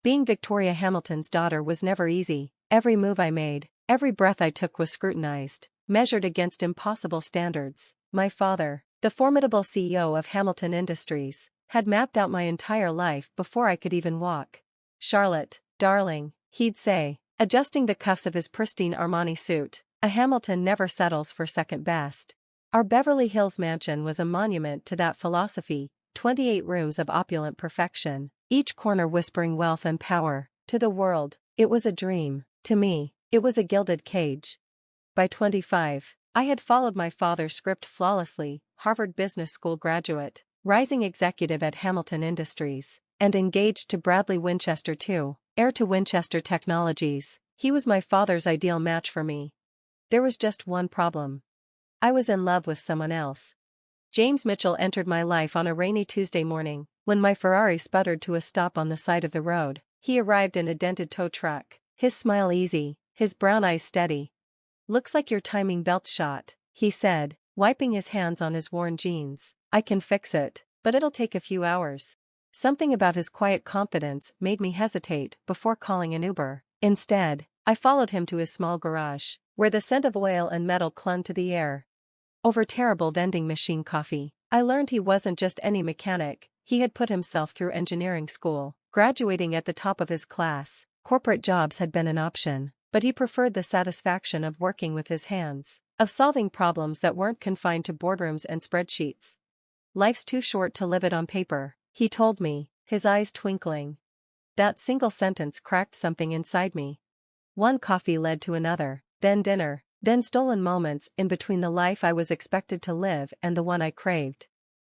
Being Victoria Hamilton's daughter was never easy. Every move I made, every breath I took was scrutinized, measured against impossible standards. My father, the formidable CEO of Hamilton Industries, had mapped out my entire life before I could even walk. "Charlotte, darling," he'd say, adjusting the cuffs of his pristine Armani suit, "a Hamilton never settles for second best." Our Beverly Hills mansion was a monument to that philosophy, 28 rooms of opulent perfection, each corner whispering wealth and power. To the world, it was a dream. To me, it was a gilded cage. By 25, I had followed my father's script flawlessly: Harvard Business School graduate, rising executive at Hamilton Industries, and engaged to Bradley Winchester too, heir to Winchester Technologies. He was my father's ideal match for me. There was just one problem. I was in love with someone else. James Mitchell entered my life on a rainy Tuesday morning, when my Ferrari sputtered to a stop on the side of the road. He arrived in a dented tow truck, his smile easy, his brown eyes steady. "Looks like your timing belt's shot," he said, wiping his hands on his worn jeans. "I can fix it, but it'll take a few hours." Something about his quiet confidence made me hesitate before calling an Uber. Instead, I followed him to his small garage, where the scent of oil and metal clung to the air. Over terrible vending machine coffee, I learned he wasn't just any mechanic. He had put himself through engineering school, graduating at the top of his class. Corporate jobs had been an option, but he preferred the satisfaction of working with his hands, of solving problems that weren't confined to boardrooms and spreadsheets. "Life's too short to live it on paper," he told me, his eyes twinkling. That single sentence cracked something inside me. One coffee led to another, then dinner, then stolen moments in between the life I was expected to live and the one I craved.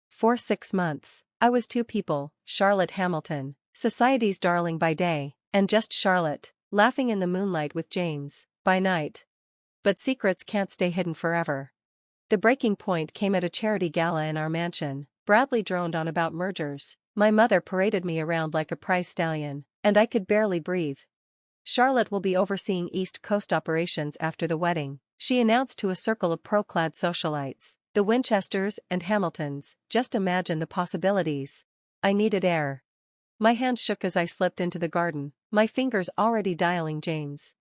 For 6 months, I was two people: Charlotte Hamilton, society's darling by day, and just Charlotte, laughing in the moonlight with James, by night. But secrets can't stay hidden forever. The breaking point came at a charity gala in our mansion. Bradley droned on about mergers, my mother paraded me around like a prize stallion, and I could barely breathe. "Charlotte will be overseeing East Coast operations after the wedding," she announced to a circle of pro-clad socialites. "The Winchesters and Hamiltons, just imagine the possibilities." I needed air. My hand shook as I slipped into the garden, my fingers already dialing James.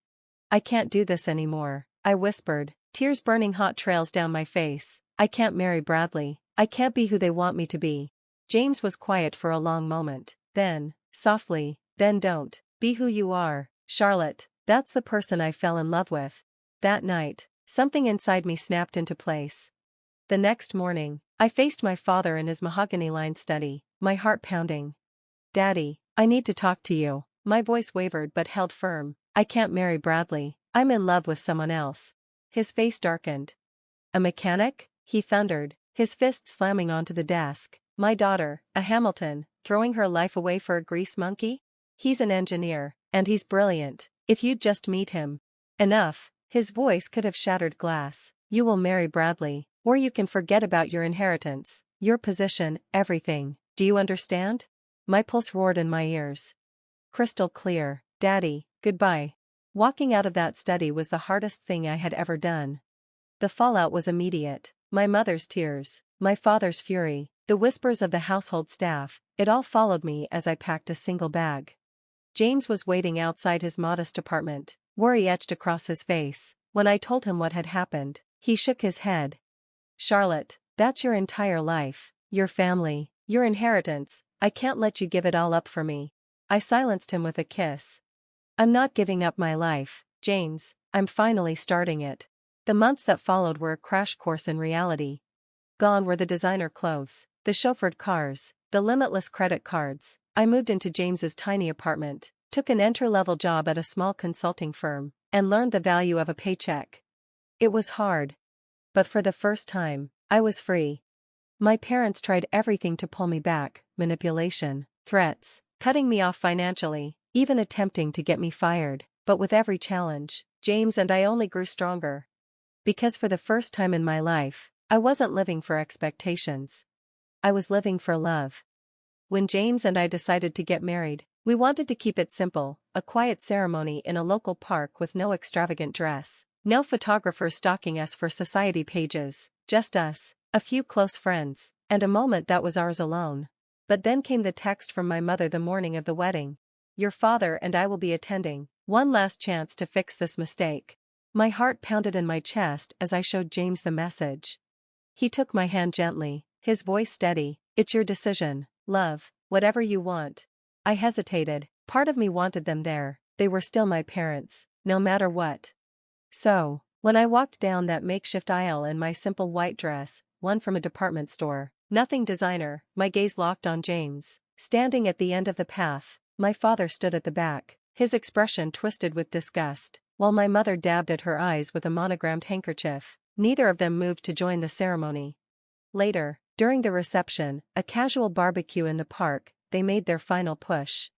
"I can't do this anymore," I whispered, tears burning hot trails down my face. "I can't marry Bradley. I can't be who they want me to be." James was quiet for a long moment, then, softly, "Then don't be who you are, Charlotte. That's the person I fell in love with." That night, something inside me snapped into place. The next morning, I faced my father in his mahogany-lined study, my heart pounding. "Daddy, I need to talk to you." My voice wavered but held firm. "I can't marry Bradley. I'm in love with someone else." His face darkened. "A mechanic?" he thundered, his fist slamming onto the desk. "My daughter, a Hamilton, throwing her life away for a grease monkey? He's an engineer, and he's brilliant. If you'd just meet him." "Enough." His voice could have shattered glass. "You will marry Bradley, or you can forget about your inheritance, your position, everything. Do you understand?" My pulse roared in my ears. Crystal clear. "Daddy, goodbye." Walking out of that study was the hardest thing I had ever done. The fallout was immediate. My mother's tears, my father's fury, the whispers of the household staff, it all followed me as I packed a single bag. James was waiting outside his modest apartment, worry etched across his face. When I told him what had happened, he shook his head. "Charlotte, that's your entire life, your family, your inheritance. I can't let you give it all up for me." I silenced him with a kiss. "I'm not giving up my life, James, I'm finally starting it." The months that followed were a crash course in reality. Gone were the designer clothes, the chauffeured cars, the limitless credit cards. I moved into James's tiny apartment, took an entry-level job at a small consulting firm, and learned the value of a paycheck. It was hard. But for the first time, I was free. My parents tried everything to pull me back: manipulation, threats, cutting me off financially, even attempting to get me fired. But with every challenge, James and I only grew stronger. Because for the first time in my life, I wasn't living for expectations. I was living for love. When James and I decided to get married, we wanted to keep it simple: a quiet ceremony in a local park with no extravagant dress, no photographers stalking us for society pages, just us, a few close friends, and a moment that was ours alone. But then came the text from my mother the morning of the wedding. Your father and I will be attending. One last chance to fix this mistake. My heart pounded in my chest as I showed James the message. He took my hand gently, his voice steady. It's your decision, love, whatever you want. I hesitated. Part of me wanted them there. They were still my parents, no matter what. So, when I walked down that makeshift aisle in my simple white dress, one from a department store, nothing designer, my gaze locked on James. Standing at the end of the path, my father stood at the back, his expression twisted with disgust, while my mother dabbed at her eyes with a monogrammed handkerchief. Neither of them moved to join the ceremony. Later, during the reception, a casual barbecue in the park, they made their final push.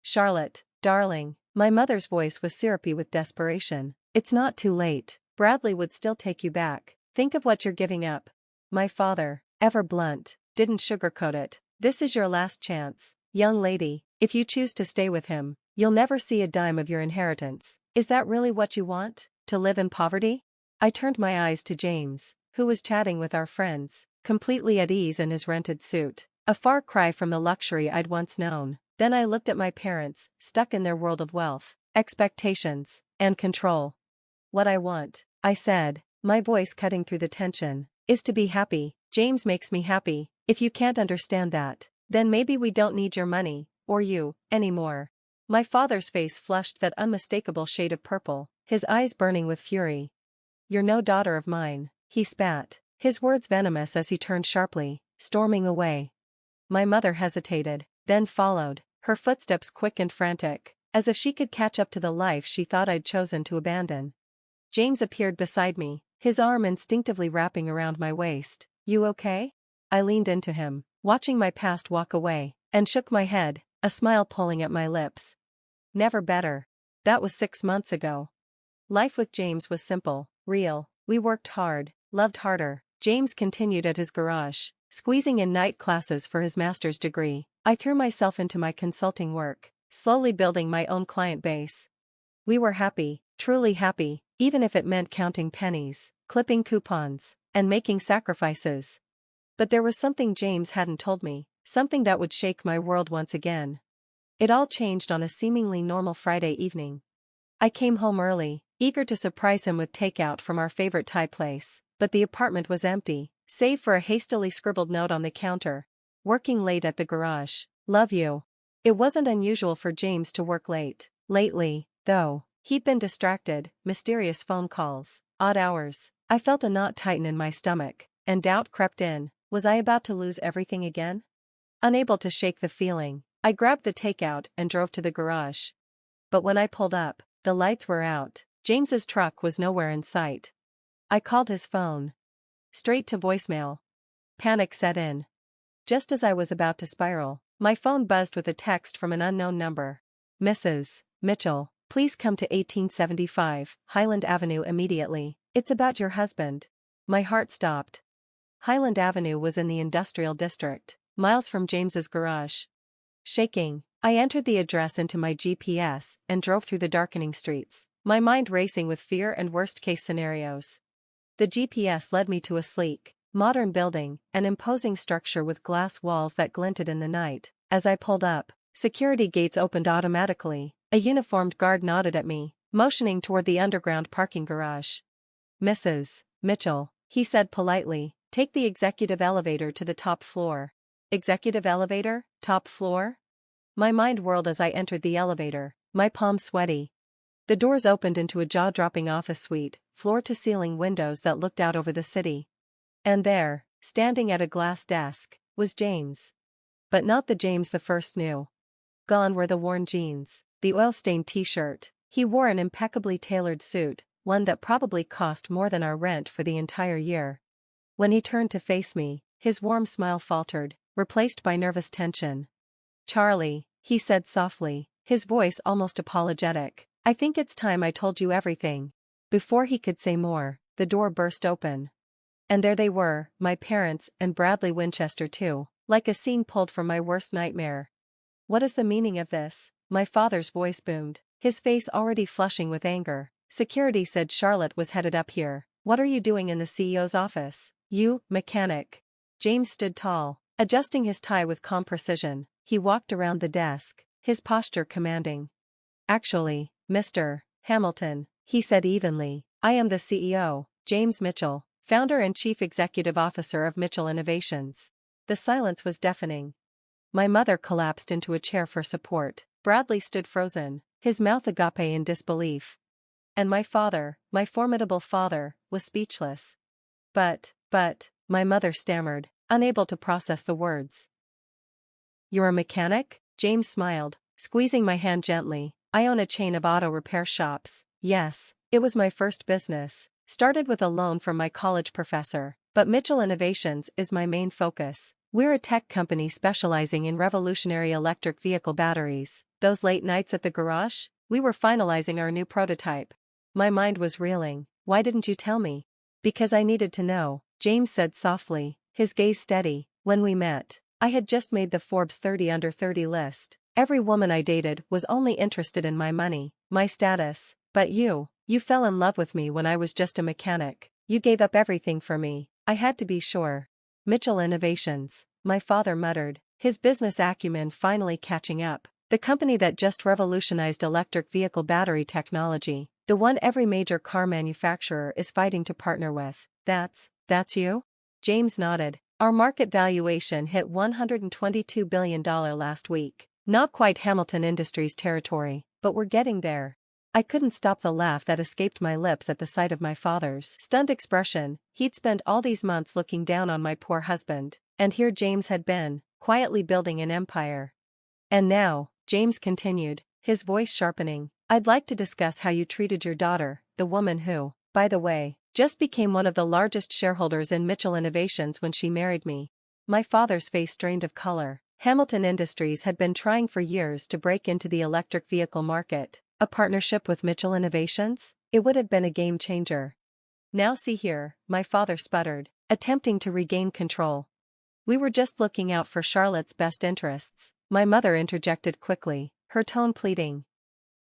Charlotte, darling, my mother's voice was syrupy with desperation. It's not too late. Bradley would still take you back. Think of what you're giving up. My father, ever blunt, didn't sugarcoat it. This is your last chance, young lady. If you choose to stay with him, you'll never see a dime of your inheritance. Is that really what you want? To live in poverty? I turned my eyes to James, who was chatting with our friends, completely at ease in his rented suit, a far cry from the luxury I'd once known. Then I looked at my parents, stuck in their world of wealth, expectations, and control. What I want, I said, my voice cutting through the tension, is to be happy. James makes me happy. If you can't understand that, then maybe we don't need your money, or you, anymore. My father's face flushed that unmistakable shade of purple, his eyes burning with fury. You're no daughter of mine, he spat, his words venomous as he turned sharply, storming away. My mother hesitated, then followed, her footsteps quick and frantic, as if she could catch up to the life she thought I'd chosen to abandon. James appeared beside me, his arm instinctively wrapping around my waist. You okay? I leaned into him, watching my past walk away, and shook my head, a smile pulling at my lips. Never better. That was 6 months ago. Life with James was simple, real. We worked hard, loved harder. James continued at his garage, squeezing in night classes for his master's degree. I threw myself into my consulting work, slowly building my own client base. We were happy, truly happy, even if it meant counting pennies, clipping coupons, and making sacrifices. But there was something James hadn't told me, something that would shake my world once again. It all changed on a seemingly normal Friday evening. I came home early, eager to surprise him with takeout from our favorite Thai place, but the apartment was empty, save for a hastily scribbled note on the counter. Working late at the garage. Love you. It wasn't unusual for James to work late. Lately, though, he'd been distracted, mysterious phone calls, odd hours. I felt a knot tighten in my stomach, and doubt crept in. Was I about to lose everything again? Unable to shake the feeling, I grabbed the takeout and drove to the garage. But when I pulled up, the lights were out. James's truck was nowhere in sight. I called his phone. Straight to voicemail. Panic set in. Just as I was about to spiral, my phone buzzed with a text from an unknown number. Mrs. Mitchell, please come to 1875 Highland Avenue immediately. It's about your husband. My heart stopped. Highland Avenue was in the industrial district, miles from James's garage. Shaking, I entered the address into my GPS and drove through the darkening streets, my mind racing with fear and worst-case scenarios. The GPS led me to a sleek, modern building, an imposing structure with glass walls that glinted in the night. As I pulled up, security gates opened automatically. A uniformed guard nodded at me, motioning toward the underground parking garage. Mrs. Mitchell, he said politely, take the executive elevator to the top floor. Executive elevator, top floor? My mind whirled as I entered the elevator, my palms sweaty. The doors opened into a jaw-dropping office suite, floor-to-ceiling windows that looked out over the city. And there, standing at a glass desk, was James. But not the James the first knew. Gone were the worn jeans, the oil-stained t-shirt. He wore an impeccably tailored suit, one that probably cost more than our rent for the entire year. When he turned to face me, his warm smile faltered, replaced by nervous tension. Charlie, he said softly, his voice almost apologetic, I think it's time I told you everything. Before he could say more, the door burst open. And there they were, my parents and Bradley Winchester too, like a scene pulled from my worst nightmare. What is the meaning of this? My father's voice boomed, his face already flushing with anger. Security said Charlotte was headed up here. What are you doing in the CEO's office? You, mechanic. James stood tall, adjusting his tie with calm precision. He walked around the desk, his posture commanding. "Actually, Mr. Hamilton," he said evenly, "I am the CEO, James Mitchell, founder and chief executive officer of Mitchell Innovations." The silence was deafening. My mother collapsed into a chair for support. Bradley stood frozen, his mouth agape in disbelief. And my father, my formidable father, was speechless. But, my mother stammered, unable to process the words. "You're a mechanic?" James smiled, squeezing my hand gently. "I own a chain of auto repair shops." Yes, it was my first business, started with a loan from my college professor, but Mitchell Innovations is my main focus. We're a tech company specializing in revolutionary electric vehicle batteries. Those late nights at the garage, we were finalizing our new prototype. My mind was reeling. "Why didn't you tell me?" "Because I needed to know," James said softly, his gaze steady. "When we met, I had just made the Forbes 30 Under 30 list. Every woman I dated was only interested in my money, my status. But you fell in love with me when I was just a mechanic. You gave up everything for me. I had to be sure." Mitchell Innovations, my father muttered, his business acumen finally catching up. "The company that just revolutionized electric vehicle battery technology. The one every major car manufacturer is fighting to partner with. That's you?" James nodded. "Our market valuation hit $122 billion last week. Not quite Hamilton Industries territory, but we're getting there." I couldn't stop the laugh that escaped my lips at the sight of my father's stunned expression. He'd spent all these months looking down on my poor husband, and here James had been, quietly building an empire. "And now," James continued, his voice sharpening, "I'd like to discuss how you treated your daughter, the woman who, by the way, just became one of the largest shareholders in Mitchell Innovations when she married me." My father's face drained of color. Hamilton Industries had been trying for years to break into the electric vehicle market. A partnership with Mitchell Innovations? It would have been a game changer. "Now see here," my father sputtered, attempting to regain control. "We were just looking out for Charlotte's best interests." My mother interjected quickly, her tone pleading.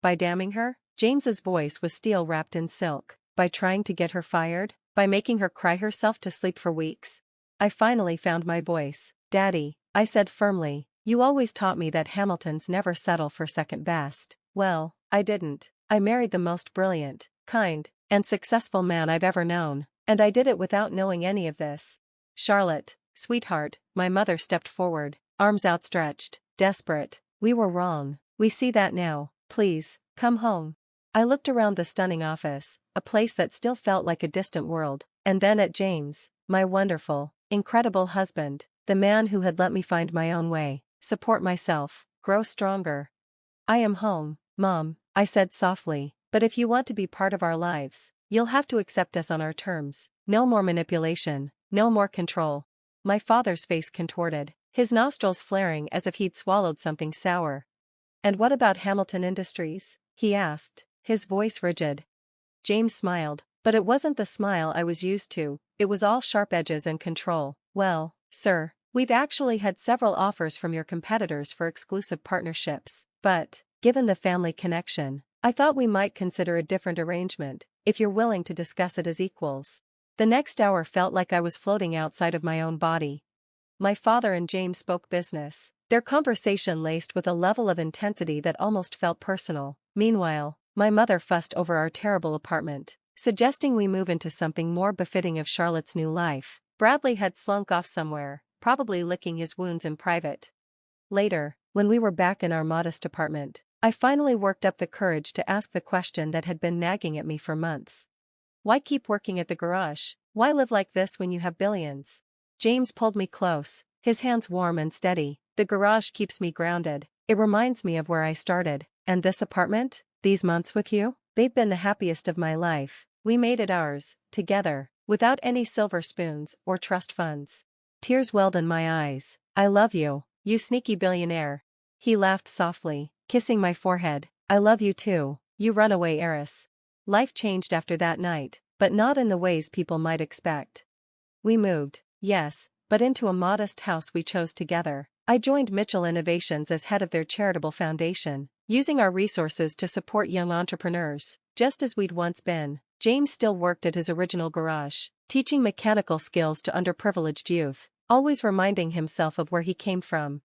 "By damning her?" James's voice was steel wrapped in silk. "By trying to get her fired? By making her cry herself to sleep for weeks?" I finally found my voice. "Daddy," I said firmly, "you always taught me that Hamiltons never settle for second best." "Well, I didn't. I married the most brilliant, kind, and successful man I've ever known, and I did it without knowing any of this." "Charlotte, sweetheart," my mother stepped forward, arms outstretched, desperate. "We were wrong. We see that now. Please, come home." I looked around the stunning office, a place that still felt like a distant world, and then at James, my wonderful, incredible husband, the man who had let me find my own way, support myself, grow stronger. "I am home, Mom," I said softly, "but if you want to be part of our lives, you'll have to accept us on our terms. No more manipulation, no more control." My father's face contorted, his nostrils flaring as if he'd swallowed something sour. "And what about Hamilton Industries?" he asked, his voice rigid. James smiled, but it wasn't the smile I was used to. It was all sharp edges and control. "Well, sir, we've actually had several offers from your competitors for exclusive partnerships, but, given the family connection, I thought we might consider a different arrangement, if you're willing to discuss it as equals." The next hour felt like I was floating outside of my own body. My father and James spoke business, their conversation laced with a level of intensity that almost felt personal. Meanwhile, my mother fussed over our terrible apartment, suggesting we move into something more befitting of Charlotte's new life. Bradley had slunk off somewhere, probably licking his wounds in private. Later, when we were back in our modest apartment, I finally worked up the courage to ask the question that had been nagging at me for months. "Why keep working at the garage? Why live like this when you have billions?" James pulled me close, his hands warm and steady. "The garage keeps me grounded. It reminds me of where I started. And this apartment? These months with you? They've been the happiest of my life. We made it ours, together, without any silver spoons or trust funds." Tears welled in my eyes. "I love you, you sneaky billionaire." He laughed softly, kissing my forehead. "I love you too, you runaway heiress." Life changed after that night, but not in the ways people might expect. We moved, yes, but into a modest house we chose together. I joined Mitchell Innovations as head of their charitable foundation, using our resources to support young entrepreneurs, just as we'd once been. James still worked at his original garage, teaching mechanical skills to underprivileged youth, always reminding himself of where he came from.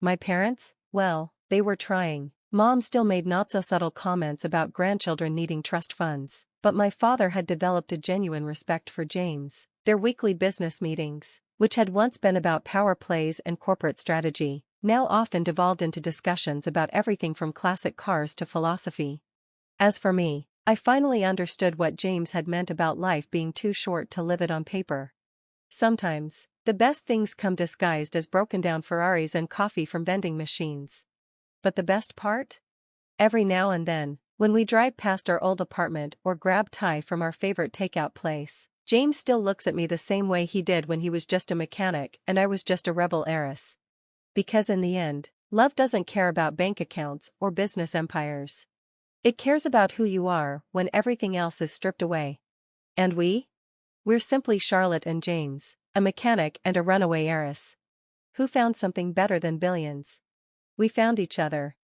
My parents? Well, They were trying. Mom still made not-so-subtle comments about grandchildren needing trust funds, but my father had developed a genuine respect for James. Their weekly business meetings, which had once been about power plays and corporate strategy, now often devolved into discussions about everything from classic cars to philosophy. As for me, I finally understood what James had meant about life being too short to live it on paper. Sometimes, the best things come disguised as broken-down Ferraris and coffee from vending machines. But the best part? Every now and then, when we drive past our old apartment or grab Thai from our favorite takeout place, James still looks at me the same way he did when he was just a mechanic and I was just a rebel heiress. Because in the end, love doesn't care about bank accounts or business empires. It cares about who you are when everything else is stripped away. And we're simply Charlotte and James, a mechanic and a runaway heiress. Who found something better than billions? We found each other,